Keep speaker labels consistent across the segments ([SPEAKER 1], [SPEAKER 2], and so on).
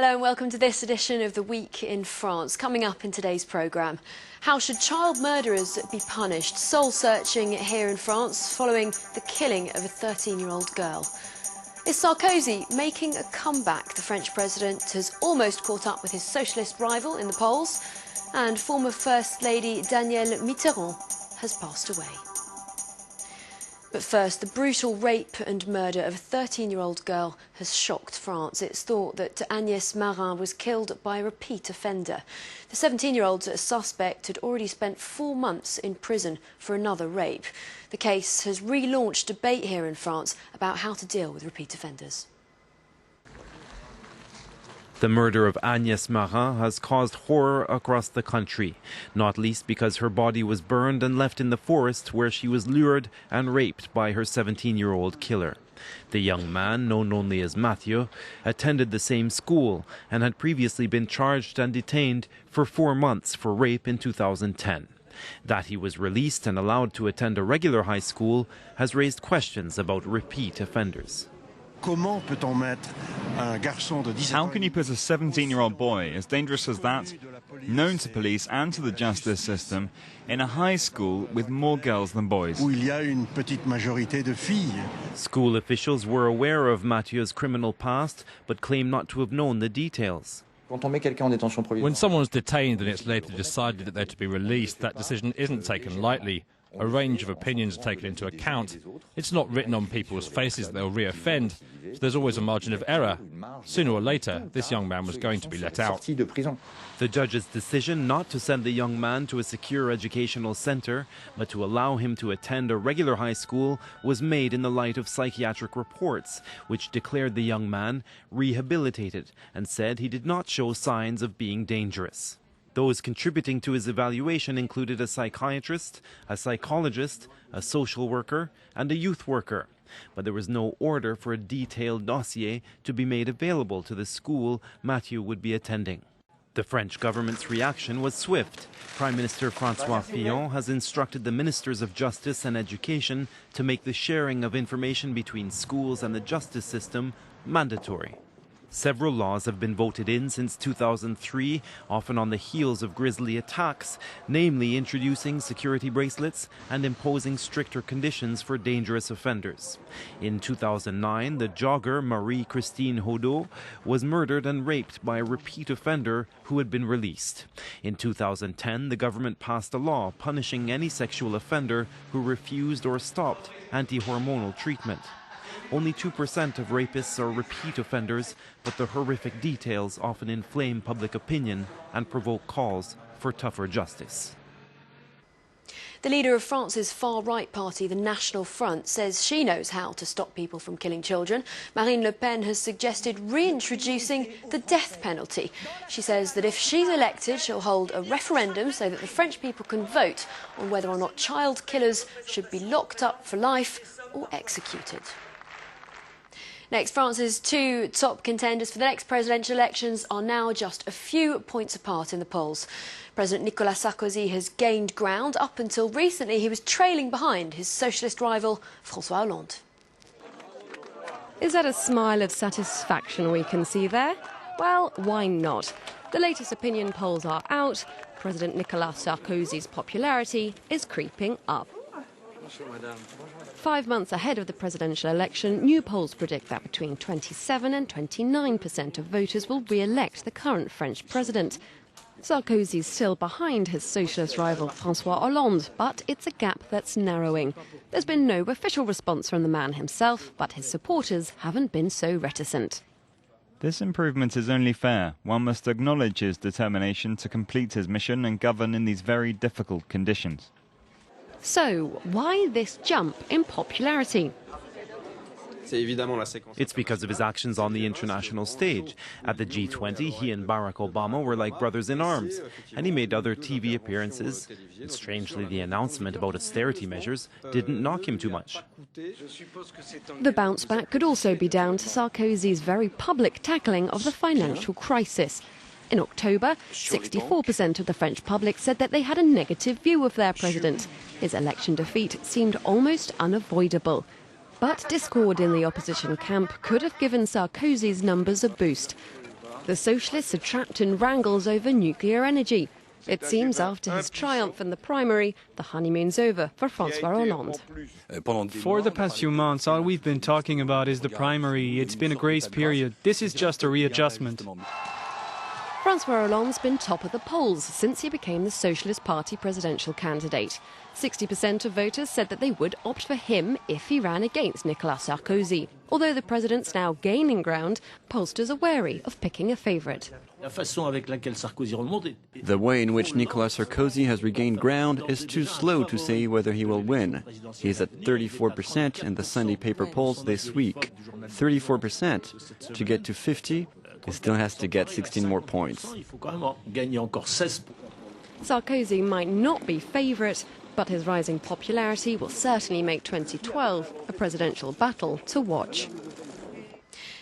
[SPEAKER 1] Hello and welcome to this edition of The Week in France. Coming up in today's programme, how should child murderers be punished? Soul searching here in France following the killing of a 13-year-old girl. Is Sarkozy making a comeback? The French president has almost caught up with his socialist rival in the polls, and former First Lady Danielle Mitterrand has passed away. But first, the brutal rape and murder of a 13-year-old girl has shocked France. It's thought that Agnès Marin was killed by a repeat offender. The 17-year-old suspect had already spent 4 months in prison for another rape. The case has relaunched debate here in France about how to deal with repeat offenders.
[SPEAKER 2] The murder of Agnès Marin has caused horror across the country, not least because her body was burned and left in the forest where she was lured and raped by her 17-year-old killer. The young man, known only as Mathieu, attended the same school and had previously been charged and detained for 4 months for rape in 2010. That he was released and allowed to attend a regular high school has raised questions about repeat offenders.
[SPEAKER 3] How can you put a 17-year-old boy, as dangerous as that, known to police and to the justice system, in a high school with more girls than boys?
[SPEAKER 2] School officials were aware of Mathieu's criminal past, but claim not to have known the details.
[SPEAKER 4] When someone's detained and it's later decided that they're to be released, that decision isn't taken lightly. A range of opinions are taken into account. It's not written on people's faces that they'll re-offend, so there's always a margin of error. Sooner or later, this young man was going to be let out.
[SPEAKER 2] The judge's decision not to send the young man to a secure educational centre, but to allow him to attend a regular high school, was made in the light of psychiatric reports, which declared the young man rehabilitated and said he did not show signs of being dangerous. Those contributing to his evaluation included a psychiatrist, a psychologist, a social worker, and a youth worker. But there was no order for a detailed dossier to be made available to the school Mathieu would be attending. The French government's reaction was swift. Prime Minister François Fillon has instructed the Ministers of Justice and Education to make the sharing of information between schools and the justice system mandatory. Several laws have been voted in since 2003, often on the heels of grisly attacks, namely introducing security bracelets and imposing stricter conditions for dangerous offenders. In 2009, the jogger Marie-Christine Hodeau was murdered and raped by a repeat offender who had been released. In 2010, the government passed a law punishing any sexual offender who refused or stopped anti-hormonal treatment. Only 2% of rapists are repeat offenders, but the horrific details often inflame public opinion and provoke calls for tougher justice.
[SPEAKER 1] The leader of France's far-right party, the National Front, says she knows how to stop people from killing children. Marine Le Pen has suggested reintroducing the death penalty. She says that if she's elected, she'll hold a referendum so that the French people can vote on whether or not child killers should be locked up for life or executed. Next, France's two top contenders for the next presidential elections are now just a few points apart in the polls. President Nicolas Sarkozy has gained ground. Up until recently, he was trailing behind his socialist rival, François Hollande.
[SPEAKER 5] Is that a smile of satisfaction we can see there? Well, why not? The latest opinion polls are out. President Nicolas Sarkozy's popularity is creeping up. 5 months ahead of the presidential election, new polls predict that between 27 and 29% of voters will re-elect the current French president. Sarkozy's still behind his socialist rival François Hollande, but it's a gap that's narrowing. There's been no official response from the man himself, but his supporters haven't been so reticent.
[SPEAKER 3] This improvement is only fair. One must acknowledge his determination to complete his mission and govern in these very difficult conditions.
[SPEAKER 5] So, why this jump in popularity?
[SPEAKER 2] It's because of his actions on the international stage. At the G20, he and Barack Obama were like brothers in arms, and he made other TV appearances. And strangely, the announcement about austerity measures didn't knock him too much.
[SPEAKER 5] The bounce back could also be down to Sarkozy's very public tackling of the financial crisis. In October, 64% of the French public said that they had a negative view of their president. His election defeat seemed almost unavoidable. But discord in the opposition camp could have given Sarkozy's numbers a boost. The socialists are trapped in wrangles over nuclear energy. It seems after his triumph in the primary, the honeymoon's over for François Hollande.
[SPEAKER 6] For the past few months, all we've been talking about is the primary. It's been a grace period. This is just a readjustment.
[SPEAKER 5] François Hollande's been top of the polls since he became the Socialist Party presidential candidate. 60% of voters said that they would opt for him if he ran against Nicolas Sarkozy. Although the president's now gaining ground, pollsters are wary of picking a favourite.
[SPEAKER 7] The way in which Nicolas Sarkozy has regained ground is too slow to say whether he will win. He's at 34% in the Sunday paper polls this week. 34%. To get to 50, he still has to get 16 more points.
[SPEAKER 5] Sarkozy might not be favourite, but his rising popularity will certainly make 2012 a presidential battle to watch.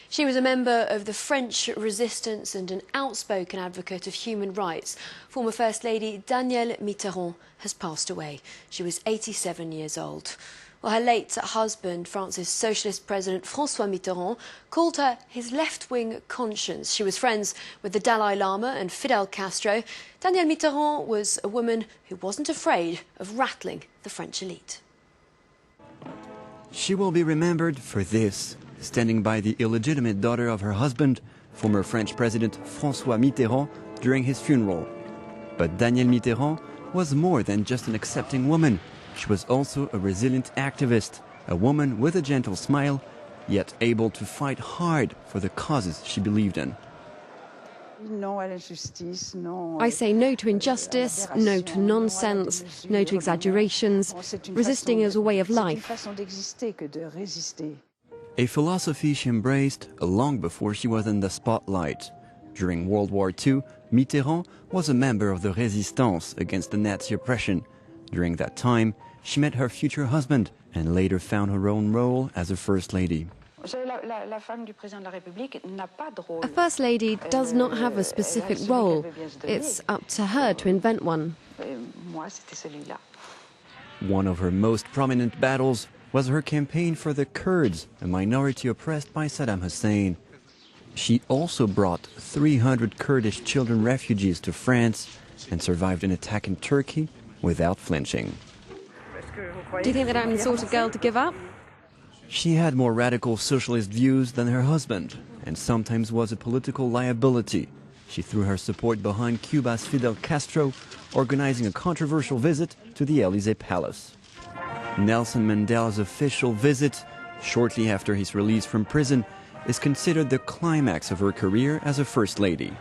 [SPEAKER 1] She was a member of the French resistance and an outspoken advocate of human rights. Former First Lady Danielle Mitterrand has passed away. She was 87 years old. Well, her late husband, France's socialist president François Mitterrand, called her his left-wing conscience. She was friends with the Dalai Lama and Fidel Castro. Danielle Mitterrand was a woman who wasn't afraid of rattling the French elite.
[SPEAKER 7] She will be remembered for this, standing by the illegitimate daughter of her husband, former French President François Mitterrand, during his funeral. But Danielle Mitterrand was more than just an accepting woman. She was also a resilient activist, a woman with a gentle smile, yet able to fight hard for the causes she believed in.
[SPEAKER 5] I say no to injustice, no to nonsense, no to exaggerations. Resisting is a way of life.
[SPEAKER 7] A philosophy she embraced long before she was in the spotlight. During World War II, Mitterrand was a member of the Resistance against the Nazi oppression. During that time, she met her future husband and later found her own role as a First Lady.
[SPEAKER 5] A First Lady does not have a specific role. It's up to her to invent one.
[SPEAKER 7] One of her most prominent battles was her campaign for the Kurds, a minority oppressed by Saddam Hussein. She also brought 300 Kurdish children refugees to France and survived an attack in Turkey without flinching.
[SPEAKER 5] Do you think that I'm the sort of girl to give up?
[SPEAKER 7] She had more radical socialist views than her husband and sometimes was a political liability. She threw her support behind Cuba's Fidel Castro, organizing a controversial visit to the Élysée Palace. Nelson Mandela's official visit, shortly after his release from prison, is considered the climax of her career as a First Lady.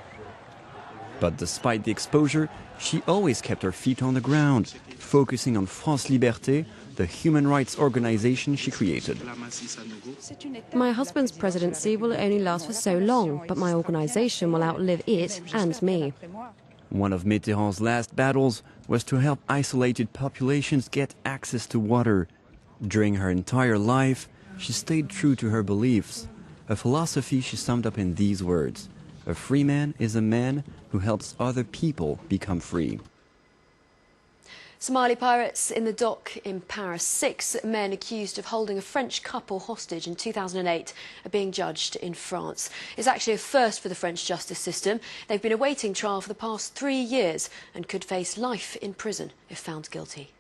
[SPEAKER 7] But despite the exposure, she always kept her feet on the ground, focusing on France Liberté, the human rights organization she created.
[SPEAKER 5] My husband's presidency will only last for so long, but my organization will outlive it and me.
[SPEAKER 7] One of Mitterrand's last battles was to help isolated populations get access to water. During her entire life, she stayed true to her beliefs, a philosophy she summed up in these words: "A free man is a man who helps other people become free."
[SPEAKER 1] Somali pirates in the dock in Paris. 6 men accused of holding a French couple hostage in 2008 are being judged in France. It's actually a first for the French justice system. They've been awaiting trial for the past 3 years and could face life in prison if found guilty.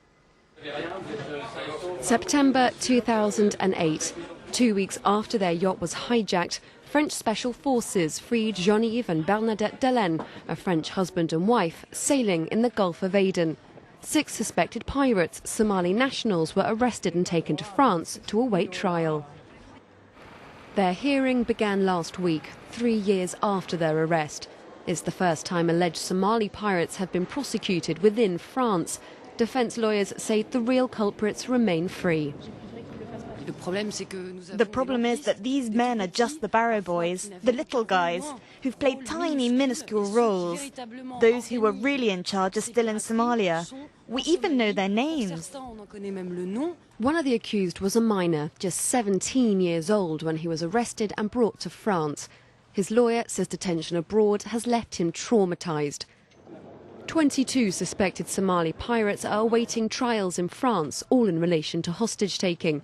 [SPEAKER 5] September 2008. 2 weeks after their yacht was hijacked, French special forces freed Jean-Yves and Bernadette Delaine, a French husband and wife, sailing in the Gulf of Aden. 6 suspected pirates, Somali nationals, were arrested and taken to France to await trial. Their hearing began last week, 3 years after their arrest. It's the first time alleged Somali pirates have been prosecuted within France. Defence lawyers say the real culprits remain free.
[SPEAKER 8] The problem is that these men are just the barrow boys, the little guys, who've played tiny, minuscule roles. Those who were really in charge are still in Somalia. We even know their names.
[SPEAKER 5] One of the accused was a minor, just 17 years old, when he was arrested and brought to France. His lawyer says detention abroad has left him traumatised. 22 suspected Somali pirates are awaiting trials in France, all in relation to hostage-taking.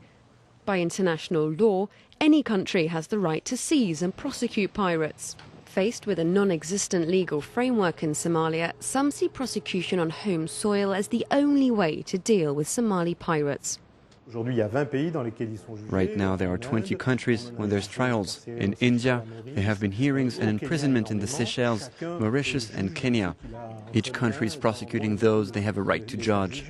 [SPEAKER 5] By international law, any country has the right to seize and prosecute pirates. Faced with a non-existent legal framework in Somalia, some see prosecution on home soil as the only way to deal with Somali pirates.
[SPEAKER 7] Right now there are 20 countries where there's trials. In India, there have been hearings and imprisonment in the Seychelles, Mauritius and Kenya. Each country is prosecuting those they have a right to judge.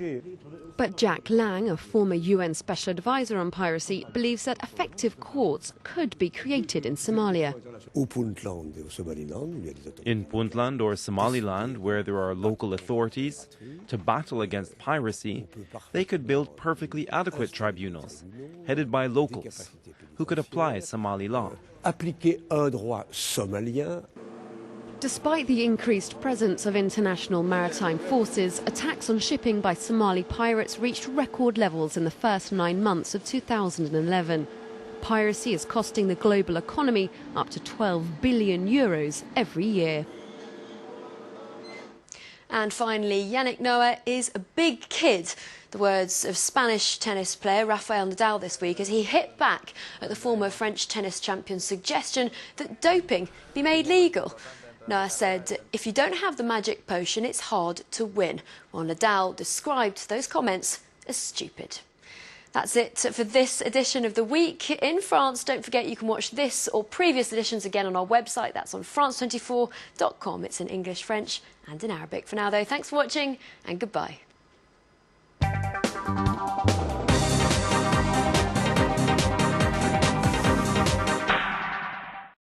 [SPEAKER 5] But Jack Lang, a former UN Special Advisor on piracy, believes that effective courts could be created in Somalia.
[SPEAKER 2] In Puntland or Somaliland, where there are local authorities, to battle against piracy, they could build perfectly adequate tribunals, headed by locals, who could apply Somali law.
[SPEAKER 5] Despite the increased presence of international maritime forces, attacks on shipping by Somali pirates reached record levels in the first 9 months of 2011. Piracy is costing the global economy up to €12 billion every year.
[SPEAKER 1] And finally, Yannick Noah is a big kid. The words of Spanish tennis player Rafael Nadal this week as he hit back at the former French tennis champion's suggestion that doping be made legal. Noah said, "If you don't have the magic potion, it's hard to win," while Nadal described those comments as stupid. That's it for this edition of The Week in France. Don't forget you can watch this or previous editions again on our website. That's on france24.com. It's in English, French and in Arabic. For now, though, thanks for watching and goodbye.